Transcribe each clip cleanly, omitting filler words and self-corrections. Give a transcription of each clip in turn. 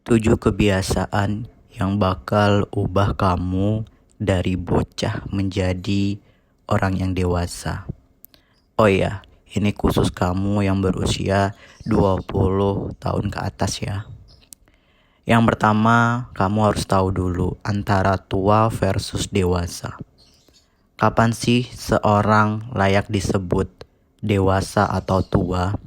7 kebiasaan yang bakal ubah kamu dari bocah menjadi orang yang dewasa. Oh iya, ini khusus kamu yang berusia 20 tahun ke atas ya. Yang pertama, kamu harus tahu dulu antara tua versus dewasa. Kapan sih seorang layak disebut dewasa atau tua?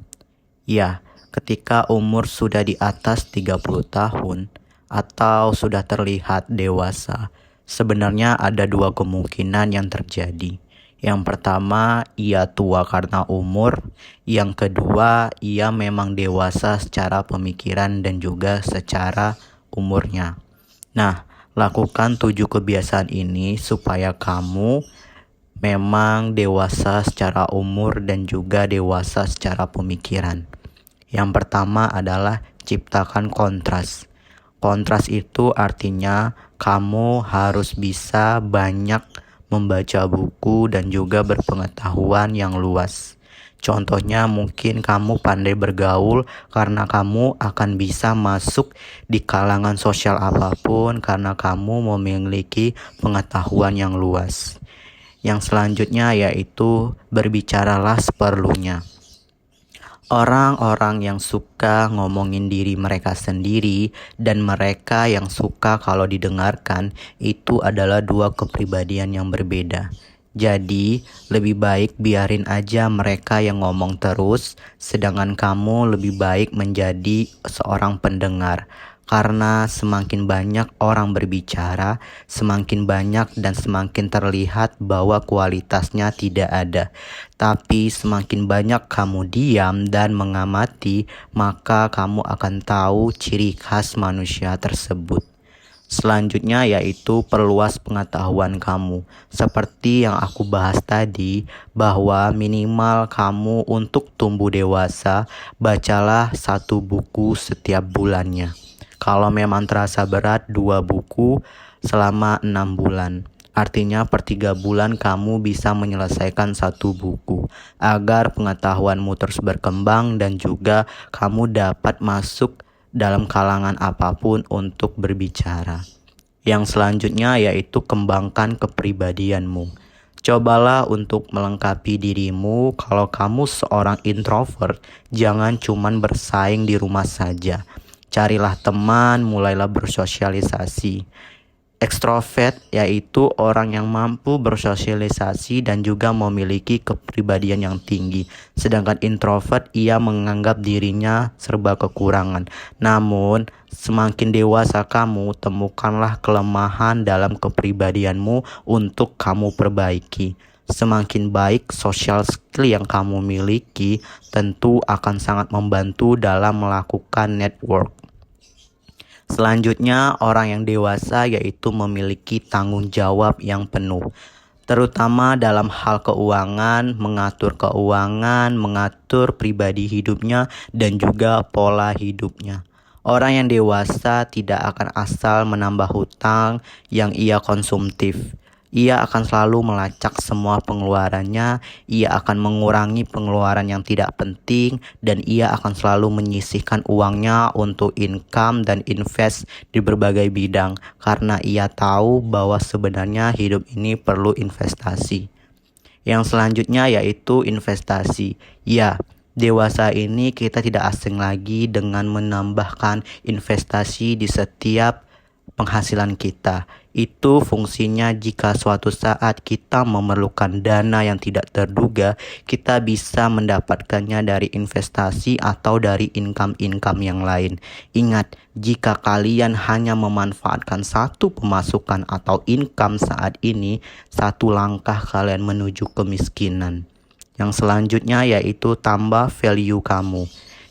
Ya, ketika umur sudah di atas 30 tahun atau sudah terlihat dewasa, sebenarnya ada dua kemungkinan yang terjadi. Yang pertama, ia tua karena umur. Yang kedua, ia memang dewasa secara pemikiran dan juga secara umurnya. Nah, lakukan 7 kebiasaan ini supaya kamu memang dewasa secara umur dan juga dewasa secara pemikiran. Yang pertama adalah ciptakan kontras. Kontras itu artinya kamu harus bisa banyak membaca buku dan juga berpengetahuan yang luas. Contohnya mungkin kamu pandai bergaul karena kamu akan bisa masuk di kalangan sosial apapun karena kamu memiliki pengetahuan yang luas. Yang selanjutnya yaitu berbicaralah seperlunya. Orang-orang yang suka ngomongin diri mereka sendiri dan mereka yang suka kalau didengarkan itu adalah dua kepribadian yang berbeda. Jadi, lebih baik biarin aja mereka yang ngomong terus, sedangkan kamu lebih baik menjadi seorang pendengar. Karena semakin banyak orang berbicara, semakin banyak dan semakin terlihat bahwa kualitasnya tidak ada. Tapi semakin banyak kamu diam dan mengamati, maka kamu akan tahu ciri khas manusia tersebut. Selanjutnya yaitu perluas pengetahuan kamu. Seperti yang aku bahas tadi, bahwa minimal kamu untuk tumbuh dewasa, bacalah 1 buku setiap bulannya. Kalau memang terasa berat, 2 buku selama 6 bulan. Artinya per 3 bulan kamu bisa menyelesaikan 1 buku. Agar pengetahuanmu terus berkembang dan juga kamu dapat masuk dalam kalangan apapun untuk berbicara. Yang selanjutnya yaitu kembangkan kepribadianmu. Cobalah untuk melengkapi dirimu. Kalau kamu seorang introvert, jangan cuman bersaing di rumah saja. Carilah teman, mulailah bersosialisasi. Ekstrovert yaitu orang yang mampu bersosialisasi dan juga memiliki kepribadian yang tinggi. Sedangkan introvert ia menganggap dirinya serba kekurangan. Namun semakin dewasa kamu, temukanlah kelemahan dalam kepribadianmu untuk kamu perbaiki. Semakin baik social skill yang kamu miliki, tentu akan sangat membantu dalam melakukan network. Selanjutnya, orang yang dewasa yaitu memiliki tanggung jawab yang penuh, terutama dalam hal keuangan, mengatur pribadi hidupnya, dan juga pola hidupnya. Orang yang dewasa tidak akan asal menambah hutang yang ia konsumtif. Ia akan selalu melacak semua pengeluarannya, ia akan mengurangi pengeluaran yang tidak penting, dan ia akan selalu menyisihkan uangnya untuk income dan invest di berbagai bidang, karena ia tahu bahwa sebenarnya hidup ini perlu investasi. Yang selanjutnya yaitu investasi. Ya, dewasa ini kita tidak asing lagi dengan menambahkan investasi di setiap penghasilan kita. Itu fungsinya jika suatu saat kita memerlukan dana yang tidak terduga, kita bisa mendapatkannya dari investasi atau dari income-income yang lain. Ingat, jika kalian hanya memanfaatkan satu pemasukan atau income saat ini, 1 langkah kalian menuju kemiskinan. Yang selanjutnya yaitu tambah value kamu.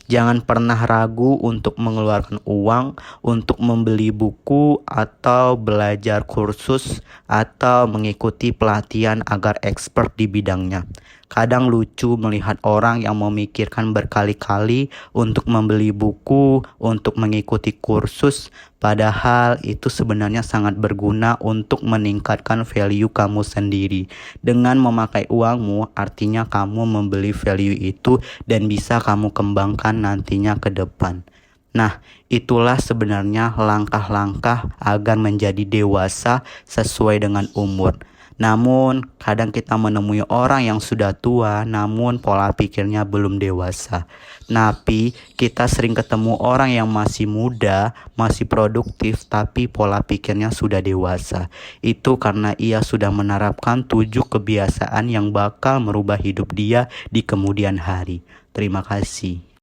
Jangan pernah ragu untuk mengeluarkan uang untuk membeli buku atau belajar kursus atau mengikuti pelatihan agar expert di bidangnya. Kadang lucu melihat orang yang memikirkan berkali-kali untuk membeli buku, untuk mengikuti kursus, padahal itu sebenarnya sangat berguna untuk meningkatkan value kamu sendiri. Dengan memakai uangmu, artinya kamu membeli value itu dan bisa kamu kembangkan nantinya ke depan. Nah, itulah sebenarnya langkah-langkah agar menjadi dewasa sesuai dengan umur. Namun, kadang kita menemui orang yang sudah tua, namun pola pikirnya belum dewasa. Tapi, kita sering ketemu orang yang masih muda, masih produktif, tapi pola pikirnya sudah dewasa. Itu karena ia sudah menerapkan 7 kebiasaan yang bakal merubah hidup dia di kemudian hari. Terima kasih.